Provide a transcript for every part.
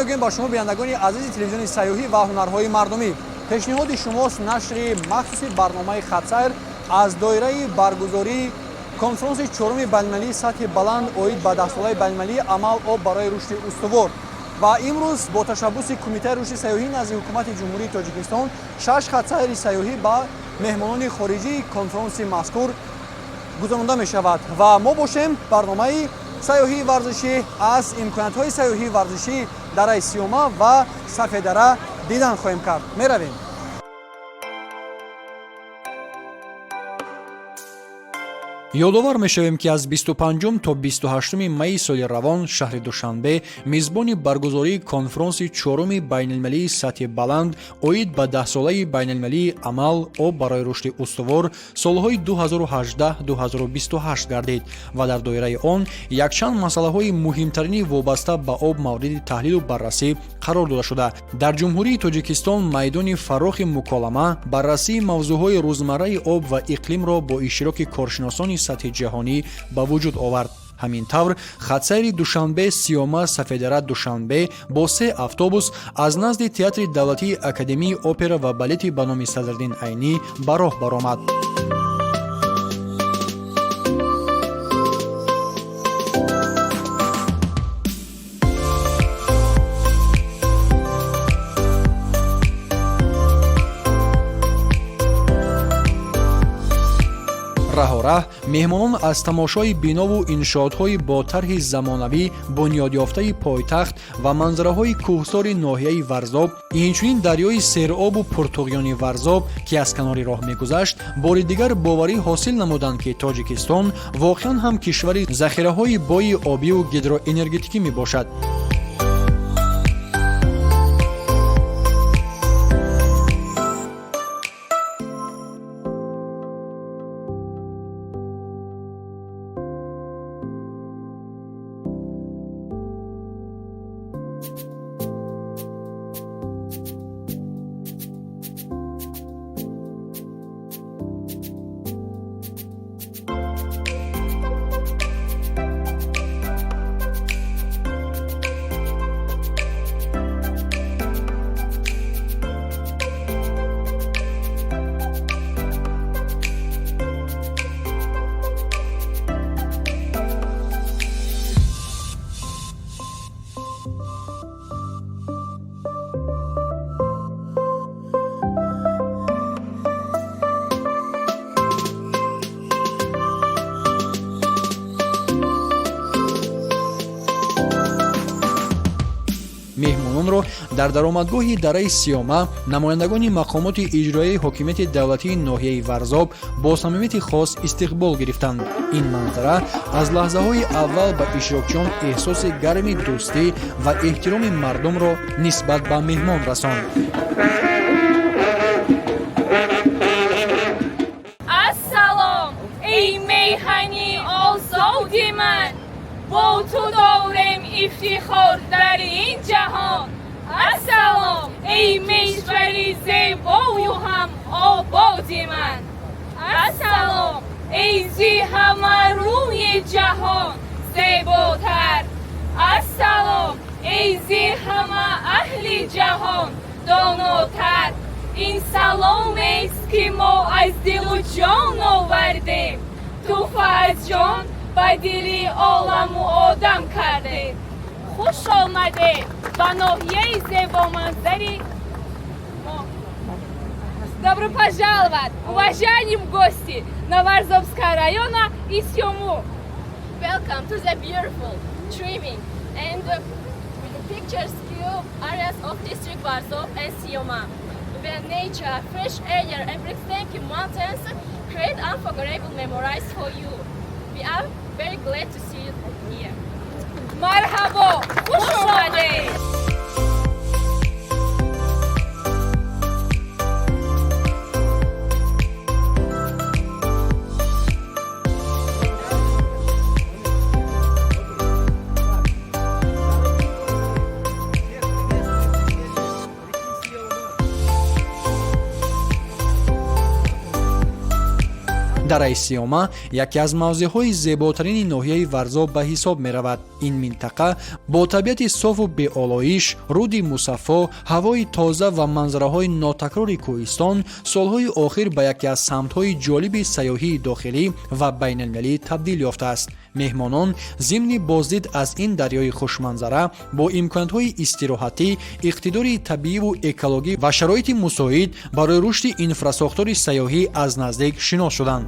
мегӯем ба шумо биндагони азизи телевизиони сайёҳӣ ва ҳунарҳои мардумӣ. пешниҳоди шумост нашри махсуси барномаи хатсайр аз доираи баргузории конфронси чоруми байналмилалии сатҳи баланд оид ба 10-солаи байналмилалии амал об барои рушди устувор ва имрӯз бо ташаббуси кумитаи рушди сайёҳӣ назди ҳукумати ҷумҳурии Тоҷикистон 6 хатсайри сайёҳӣ ба меҳмонони хориҷии конфронси мазкур гузаронда мешавад ва мо бошем барномаи сайёҳии варзишӣ аз имкониятҳои сайёҳии варзишӣ дараи сиёма ва сафедара дидан хоҳем кард. меравем. ёдовар мешавем ки аз 25 то 28 майи соли равон шаҳри душанбе мизбони баргузории конфронси чоруми байналмилалии сатҳи баланд оид ба 10-солаи байналмилалии амал об барои рушди устувор солҳои 2018-2028 гардид ва дар доираи он якчанд масъалаҳои муҳимтарини вобаста ба об мавриди таҳлилу баррасӣ қарор дода шуда. дар ҷумҳурии Тоҷикистон майдони фарохи муколама баррасии мавзӯъҳои рӯзмарраи об ва иқлимро бо иштироки коршиносони сатҳи ҷаҳонӣ ба вуҷуд овард. ҳамин тавр хатсайри душанбе сиёма сафедара душанбе бо 3 автобус аз назди театри давлатии академияи опера ва балети ба номи Садриддин Айнӣ ба роҳ баромад. раҳораҳ меҳмонон аз тамошои бинову иншоотҳои бо тарҳи замонавӣ бунёдёфтаи пойтахт ва манзараҳои кӯҳсори ноҳияи Варзоб, инчунин дарёи серобу пуртуғёни Варзоб ки аз канори роҳ мегузашт, бори дигар боварӣ ҳосил намуданд ки Тоҷикистон воқеан ҳам кишвари захираҳои бои обию гидроэнергетикӣ мебошад. меҳмононро дар даромадгоҳи дараи сиёма намояндагони мақомоти иҷроияи ҳокимияти давлатии ноҳияи Варзоб бо самимияти хос истиқбол гирифтанд. ин манзара аз лаҳзаҳои аввал ба иштирокчиён эҳсоси гарми дӯстӣ ва эҳтироми мардумро нисбат ба меҳмон расонд. ассалом эй меҳани озоди ман, бо ту дорем ифтихор дар ин ҷаҳон. ассалом эй мешвари зебою ҳам ободи ман. ассалом эй зи ҳама рӯи ҷаҳон зеботар. ассалом эй зи ҳама аҳли ҷаҳон донотар. ин саломест ки мо аз дилу ҷон овардем, туҳфа аз ҷон ба дили оламу одам кардем. хуш омадед ба ноҳияи зебоманзари мо. Добро пожаловать, уважаемые гости Новоразовского района и Сиому. Welcome to the beautiful, dreaming and picturesque areas of District Varzov and Sioma, where nature, fresh air and breathtaking mountains create unforgettable memories for you. We are very glad to see you here. Marhabo, xush omaded. дараи сиёма яке аз мавзеъҳои зеботарини ноҳияи варзоб ба ҳисоб меравад. ин минтақа бо табиати софу беолоиш, руди мусаффо, ҳавои тоза ва манзараҳои нотакрори кӯҳистон солҳои охир ба яке аз самтҳои ҷолиби сайёҳии дохилӣ ва байналмилалӣ табдил ёфтааст. меҳмонон зимни боздид аз ин дарёи хушманзара бо имкониятҳои истироҳатӣ, иқтидори табииву экологӣ ва шароити мусоид барои рушди инфрасохтори сайёҳӣ аз наздик шинос шуданд.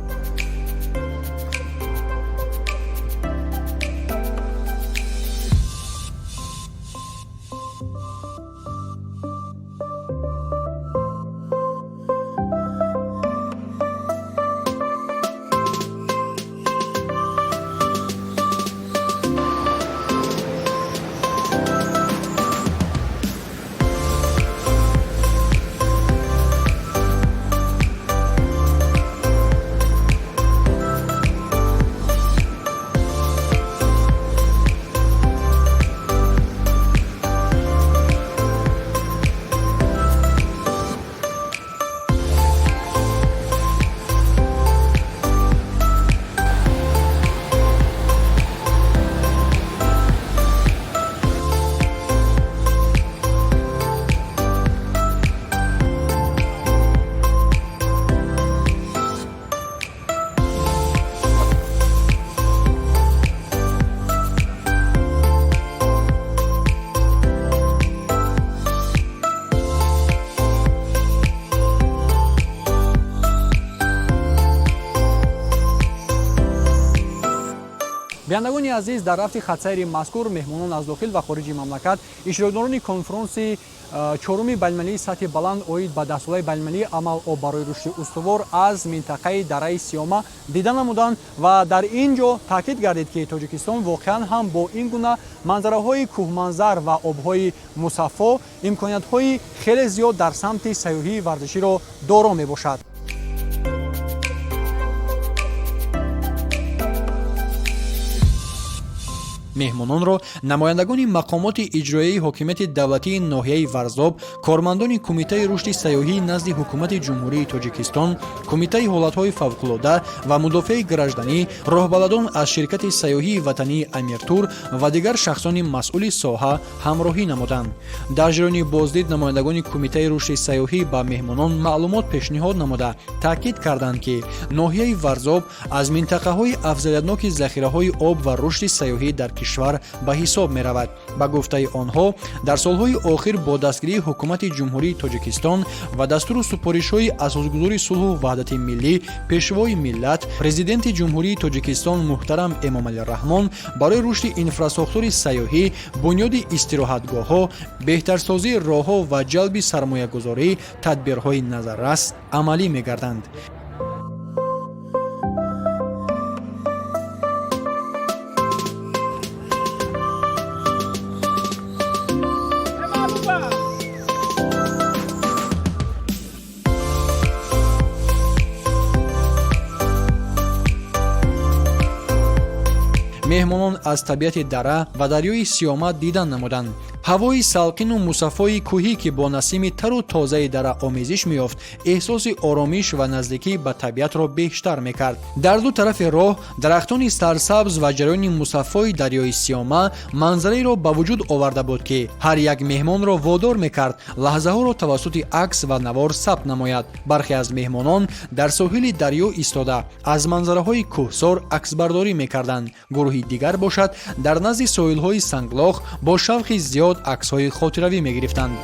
биандагони азиз, дар рафти хатсайри мазкур меҳмонон аз дохил ва хориҷи мамлакат иштирокдорони конфронси чоруми байналмилалии сатҳи баланд оид ба даҳсолаи байналмилалии амал барои рушди устувор аз минтақаи дараи сиёма дида намуданд ва дар ин ҷо таъкид гардид ки тоҷикистон воқеан ҳам бо ин гуна манзараҳои кӯҳманзар ва обҳои мусаффо имкониятҳои хеле зиёд дар самти сайёҳии варзиширо доро мебошад. меҳмононро намояндагони мақомоти иҷроияи ҳокимияти давлатии ноҳияи варзоб, кормандони кумитаи рушди сайёҳӣ назди ҳукумати ҷумҳурии тоҷикистон, кумитаи ҳолатҳои фавқулода ва мудофиаи гражданӣ, роҳбаладон аз ширкати сайёҳии ватании Амиртур ва дигар шахсони масъули соҳа ҳамроҳӣ намуданд. дар ҷарони боздид намояндагони кумитаи рушди сайёҳӣ ба меҳмонон маълумот пешниҳод намуда таъкид карданд ки ноҳияи варзоб аз минтақаҳои афзалиятноки захираҳои об ва рушди сайёҳӣ дар кишвар ба ҳисоб меравад. ба гуфтаи онҳо дар солҳои охир бо дастгирии ҳукумати ҷумҳурии тоҷикистон ва дастуру супоришҳои асосгузори сулҳу ваҳдати миллӣ пешвои миллат президенти ҷумҳурии тоҷикистон муҳтарам Эмомалӣ Раҳмон барои рушди инфрасохтори сайёҳӣ, бунёди истироҳатгоҳҳо, беҳтарсозии роҳҳо ва ҷалби сармоягузорӣ тадбирҳои назаррас амалӣ мегарданд. меҳмонон аз табиати дара ва дарёи сиёма дидан намуданд. ҳавои салқину мусаффои кӯҳӣ ки бо насими тару тозаи дара омезиш меёфт, эҳсоси оромиш ва наздикӣ ба табиатро бештар мекард. дар ду тарафи роҳ дарахтони сарсабз ва ҷараёни мусаффои дарёи сиёма манзараеро ба вуҷуд оварда буд, ки ҳар як меҳмонро водор мекард лаҳзаҳоро тавассути акс ва навор сабт намояд. бархе аз меҳмонон дар соҳили дарё истода аз манзараҳои кӯҳсор аксбардорӣ мекарданд. гурӯҳи дигар бошад дар назди соҳилҳои санглох бо шавқи зиёд аксҳои хотиравӣ мегирифтанд.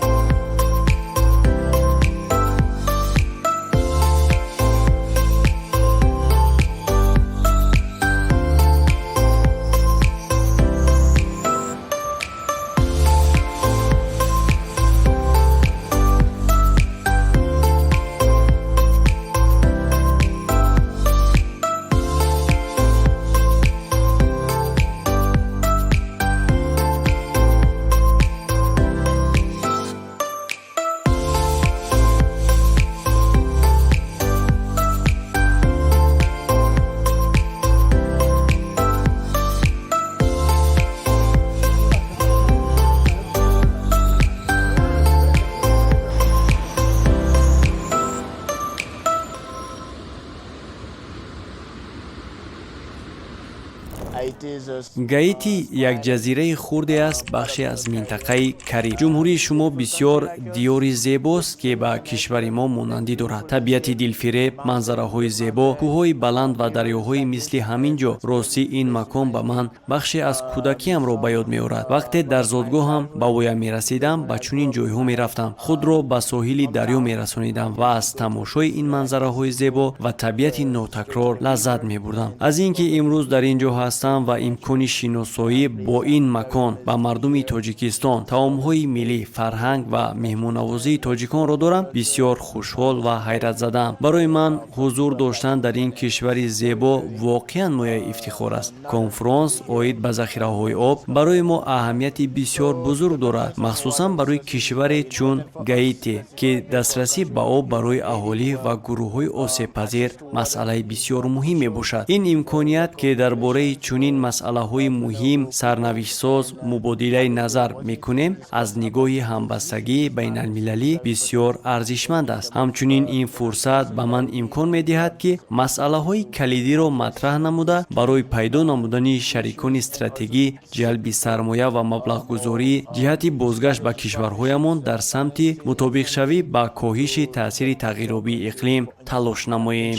гаити як ҷазираи хурде аст, бахше аз минтақаи кариб. ҷумҳурии шумо бисёр диёри зебост ки ба кишвари мо монандӣ дорад. Табиати дилфиреб, манзараҳои зебо, кӯҳҳои баланд ва дарёҳои мисли ҳамин ҷо. Рости ин макон ба ман бахше аз кӯдакиамро ба ёд меорад. вақте дар зодгоҳам ба воям мерасидам, ба чунин ҷойҳо мерафтам, худро ба соҳили дарё мерасонидам ва аз тамошои ин манзараҳои зебо ва табиати нотакрор лаззат мебурдам. аз ин ки имрӯз дар ин ҷо ҳастам ва имкони шиносоӣ бо ин макон ба мардуми Тоҷикистон, таомҳои миллӣ, фарҳанг ва меҳмоннавозии тоҷиконро дорам, бисёр хушҳол ва ҳайратзадаам. барои ман ҳузур доштан дар ин кишвари зебо воқеан нояи ифтихор аст. конфронс оид ба захираҳои об барои мо аҳамияти бисёр бузург дорад, махсусан барои кишваре чун Гаити, ки дастрасӣ ба об барои аҳолӣ ва гурӯҳҳои осебпазир масъалаи бисёр муҳим мебошад. ин имконият ки дар бораи чунин масъалаҳои муҳим сарнавиштсоз мубодилаи назар мекунем, аз нигоҳи ҳамбастагии байналмилалӣ бисёр арзишманд аст. ҳамчунин ин фурсат ба ман имкон медиҳад ки масъалаҳои калидиро матраҳ намуда, барои пайдо намудани шарикони стратегӣ, ҷалби сармоя ва маблағгузорӣ ҷиҳати бозгашт ба кишварҳоямон дар самти мутобиқшавӣ ба коҳиши таъсири тағйирёбии иқлим талош намоем.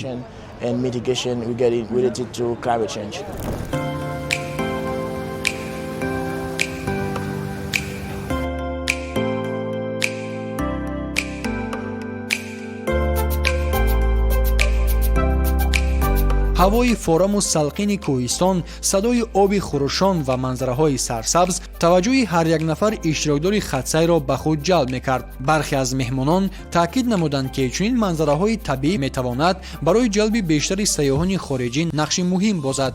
And mitigation related to climate change. ҳавои фораmu салқини кӯҳистон, садои оби хурушон ва манзараҳои сарсабз таваҷҷӯҳи ҳар як нафар иштирокдори хатсайро ба худ ҷалб мекард. бархе аз меҳмонон таъкид намуданд ки чунин манзараҳои табиӣ метавонад барои ҷалби бештари сайёҳони хориҷӣ нақши муҳим бозад.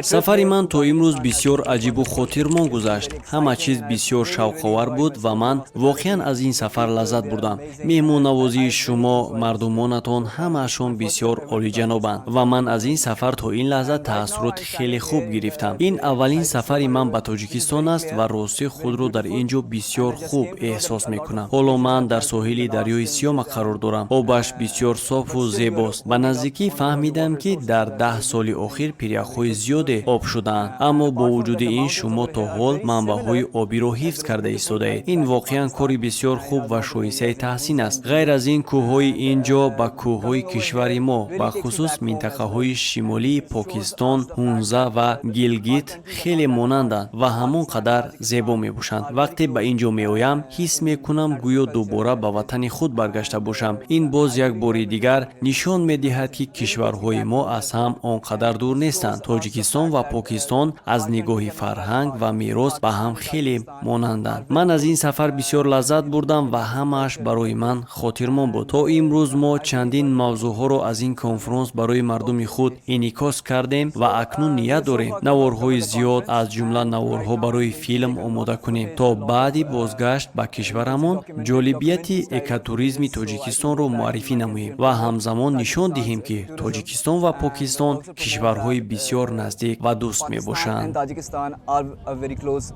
сафари ман то имрӯз бисёр аҷибу хотирмон гузашт. ҳама чиз бисёр шавқовар буд ва ман воқеан аз ин сафар лаззат бурдам. меҳмоннавозии шумо, мардумонатон ҳамаашон бисёр олиҷанобанд ва ман аз ин сафар то ин лаҳза таассуроти хеле хуб гирифтам. ин аввалин сафари ман ба Тоҷикистон аст ва ростӣ худро дар ин ҷо бисёр хуб эҳсос мекунам. ҳоло ман дар соҳили дарёи Сиёма қарор дорам. обаш бисёр софу зебост. ба наздикӣ фаҳмидам ки дар 10 соли охир пиряхҳои зиёде об шудаанд, аммо бо вуҷуди ин шумо то ҳол манбаъҳои обиро ҳифз карда истодаед. ин воқеан кори бисёр хуб ва шоисаи таҳсин аст. ғайр аз ин кӯҳҳои ин ҷо ба кӯҳҳои кишвари мо, бахусус минтақаҳои шимолии Покистон, Ҳунза ва Гилгит хеле монанданд ва ҳамон қадар зебо мебошанд. вақте ба ин ҷо меоям, ҳис мекунам гӯё дубора ба ватани худ баргашта бошам. ин боз як бори дигар нишон медиҳад ки кишварҳои мо аз ҳам он қадар дур нестанд. Тоҷикистон ва Покистон аз нигоҳи фарҳанг ва мерос ба ҳам хеле монанданд. ман аз ин сафар бисёр лаззат бурдам ва ҳамааш барои ман хотирмон буд. то имрӯз мо чандин мавзӯъҳоро аз ин конфронс барои мардуми худ инъикос кардем ва акнун ният дорем наворҳои зиёд, аз ҷумла наворҳо барои филм омода кунем, то баъди бозгашт ба кишварамон ҷолибияти экотуризми Тоҷикистонро муаррифӣ намоем ва ҳамзамон нишон диҳем ки Тоҷикистон ва Покистон кишварҳои бисёр наздик ва дӯст мебошанд. Tajikistan are a very close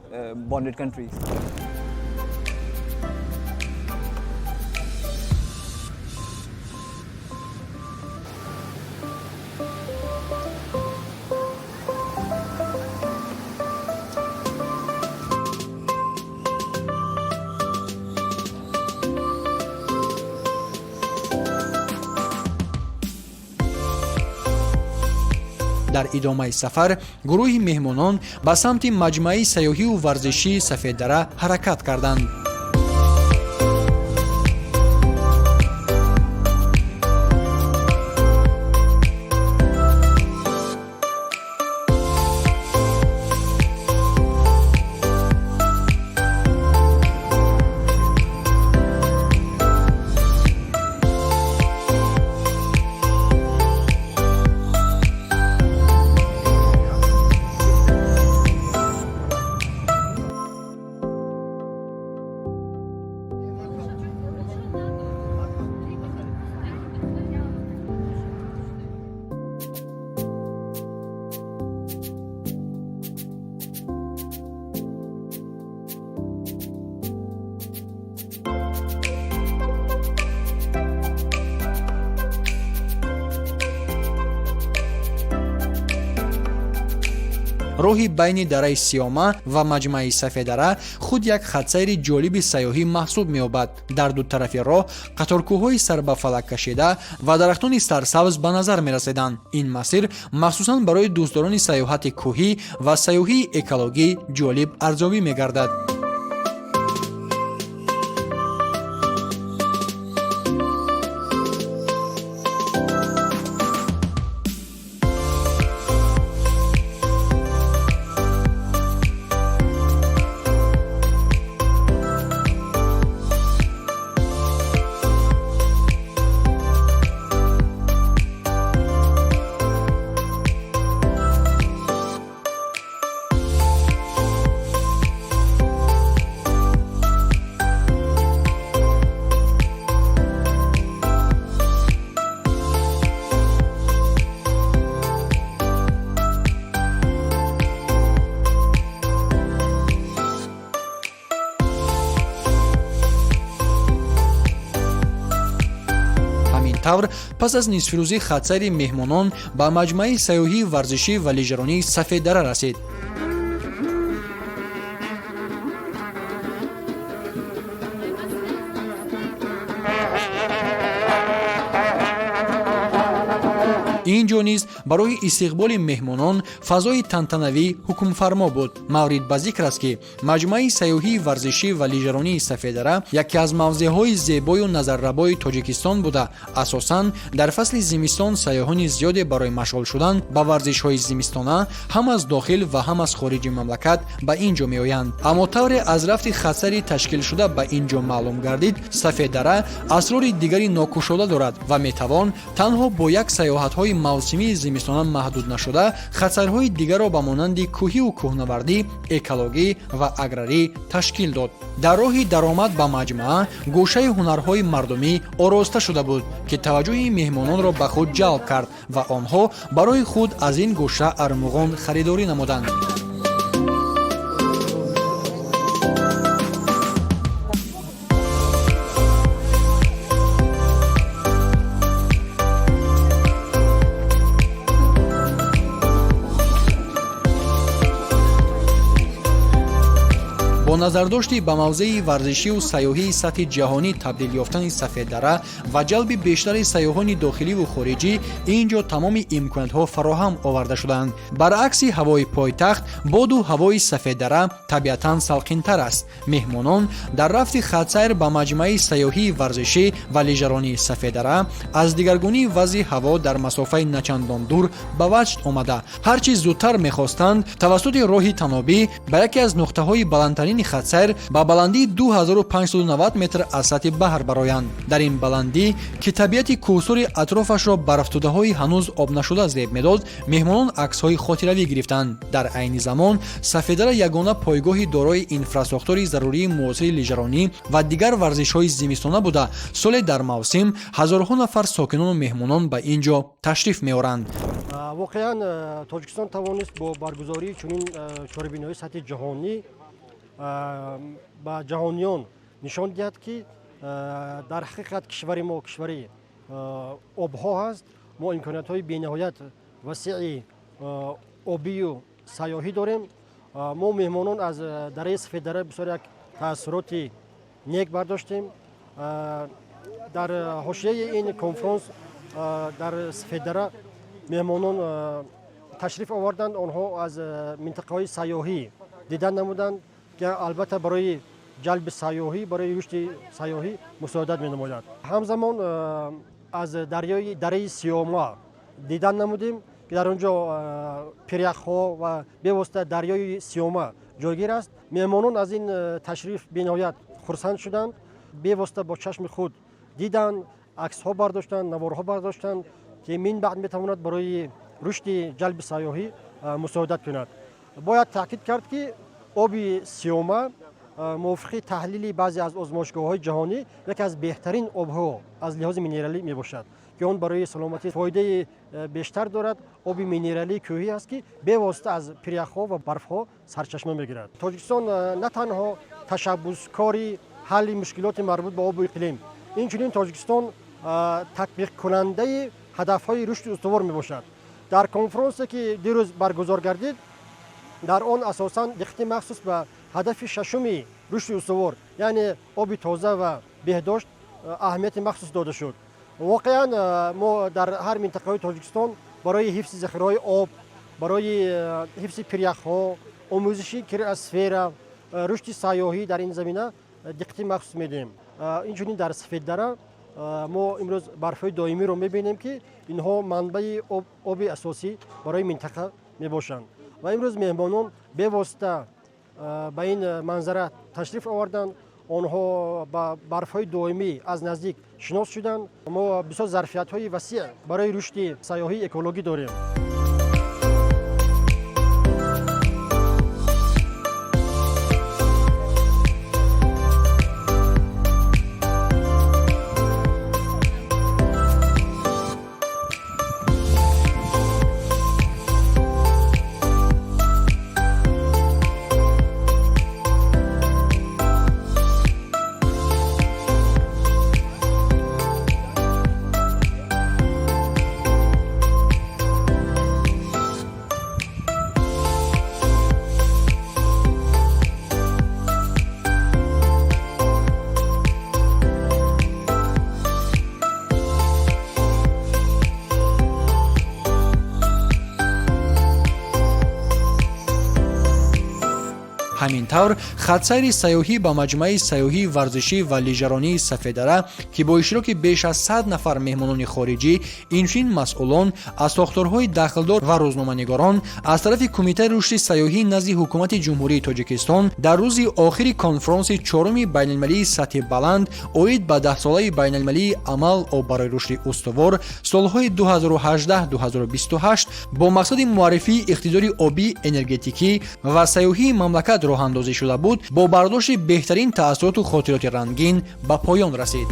bonded countries. дар идомаи сафар гурӯҳи меҳмонон ба самти маҷмӯаи сайёҳию варзишии Сафеддара ҳаракат карданд. роҳи байни дараи Сиёма ва маҷмӯаи Сафеддара худ як хатсайри ҷолиби сайёҳӣ маҳсуб меёбад. Дар ду тарафи роҳ қаторкӯҳҳои сар ба фалак кашида ва дарахтони сарсабз ба назар мерасиданд. Ин масир махсусан барои дӯстдорони сайёҳати кӯҳӣ ва сайёҳии экологӣ ҷолиб арзёбӣ мегардад. тавр пас аз нисфирӯзӣ хатсайри меҳмонон ба маҷмӯаи сайёҳии варзишӣ ва лижаронии Сафеддара расид. инҷо низ барои истиқболи меҳмонон фазои тантанавӣ ҳукмфармо буд. маврид ба зикр аст ки маҷмӯаи сайёҳии варзишӣ ва лижаронии Сафеддара яке аз мавзеъҳои зебою назаррабои Тоҷикистон буда, асосан дар фасли зимистон сайёҳони зиёде барои машғул шудан ба варзишҳои зимистона ҳам аз дохил ва ҳам аз хориҷи мамлакат ба инҷо меоянд. аммо тавре аз рафти хатсари ташкилшуда ба инҷо маълум гардид, Сафеддара асрори дигари нокушода дорад ва метавон танҳо бо як саёҳатҳои мавсимии зимистона маҳдуд нашуда хатсарҳои дигарро ба монанди кӯҳиву кӯҳнавардӣ, экологӣ ва аграрӣ ташкил дод. дар роҳи даромад ба маҷмӯа гӯшаи ҳунарҳои мардумӣ ороста шуда буд, ки таваҷҷӯҳи меҳмононро ба худ ҷалб кард ва онҳо барои худ аз ин гӯша армуғон харидорӣ намуданд. бо назардошти ба мавзеи варзишию сайёҳии сатҳи ҷаҳонӣ табдил ёфтани Сафеддара ва ҷалби бештари сайёҳони дохиливу хориҷӣ, инҷо тамоми имкониятҳо фароҳам оварда шуданд. баръакси ҳавои пойтахт, боду ҳавои Сафеддара табиатан салқинтар аст. меҳмонон дар рафти хатсайр ба маҷмӯаи сайёҳии варзишӣ ва лижаронии Сафеддара аз дигаргунии вазъи ҳаво дар масофаи начандон дур ба ваҷд омада ҳар чӣ зудтар мехостанд тавассути роҳи танобӣ ба яке аз нуқтаҳои баландтарини хатсайр ба баландии 2590 метр аз сатҳи баҳр бароянд. дар ин баландӣ ки табиати кӯҳсори атрофашро барфтудаҳои ҳанӯз обнашуда зеб медод, меҳмонон аксҳои хотиравӣ гирифтанд. дар айни замон Сафеддара ягона пойгоҳи дорои инфраструктураи зарурии муосири лижаронӣ ва дигар варзишҳои зимистона буда, соле дар мавсим ҳазорҳо нафар сокинону меҳмонон ба инҷо ташриф меоранд. воқеан Тоҷикистон тавонист бо баргузории чунин чорабиноии сатҳи ҷаҳонӣ ба ҷаҳониён нишон диҳад, ки дар ҳақиқат кишвари мо кишвари обҳо ҳаст. мо имкониятҳои бениҳоят васеи обию сайёҳӣ дорем. мо меҳмонон аз дараи Сафеддара бисёр як таассуроти нек бардоштем. дар ҳошияи ин конфронс дар Сафеддара меҳмонон تشریف آوردند آنها از منطقه‌های سیاحی دیدن نمودند که البته برای جلب سیاحی برای رشد سیاحی مساعدت می‌نماید. همزمان از دره سیوما دیدن نمودیم که در آنجا پریخ‌ها و به واسطه دریای سیوما جایگیر است. مهمانان از این تشریف بینایت خرسند شدند، به واسطه با چشم خود دیدن، عکس‌ها برداشتند، نوارها برداشتند که من بعد میتواند برای رشد جلب سیاحی مساعدت کند. باید تاکید کرد که آب سیوما موافق تحلیل بعضی از آزمایشگاه‌های جهانی یکی از بهترین آب‌ها از لحاظ مینرالی میباشد که آن برای سلامتی فایده بیشتر دارد. آب مینرالی کوهی است که به واسطه از پریخ‌ها و برف‌ها سرچشمه میگیرد. تاجیکستان نه تنها تشبثکاری حل مشکلات مربوط به آب و اقلیم، اینچنین تاجیکستان تطبیق کننده هدف‌های رشد استوار میباشد. در کنفرانسی که دیروز برگزار گردید در آن اساساً دقت مخصوص به هدف ششمی رشد استوار یعنی آب تازه و بهداشت اهمیت مخصوص داده شد. واقعاً ما در هر منطقه تاجیکستان برای حفظ ذخیره‌های آب، برای حفظ پریخ‌ها، آموزشی کریاسفر، رشد سیاحی در این زمینه دقت مخصوص میدیم. اینجوری در سفید دره ما امروز برف‌های دائمی رو میبینیم که اینها منبع آب اساسی برای منطقه میباشند و امروز مهمانان به واسطه به این منظره تشریف آوردند. آنها با برف‌های دائمی از نزدیک شناس شدند. ما بسیار ظرفیت‌های وسیع برای رشد سیاحی اکولوژی داریم. ҳамин тавр хатсайри саёҳӣ ба маҷмӯаи саёҳӣ варзишӣ ва лижаронии сафедара ки бо иштироки беш аз 100 нафар меҳмонони хориҷӣ инчунин масъулон аз сохторҳои дахлдор ва рӯзноманигорон аз тарафи кумитаи рушди саёҳӣ назди ҳукумати ҷумҳурии тоҷикистон дар рӯзи охири конфронси чоруми байналмилалии сатҳи баланд оид ба 10-солаи байналмилалии амал барои рушди устувор солҳои 2018-2028 бо мақсади муаррифии иқтидори обӣ, энергетикӣ ва саёҳии мамлакат роҳандозӣ шуда буд, бо бардошти беҳтарин таассуроту хотироти рангин ба поён расид.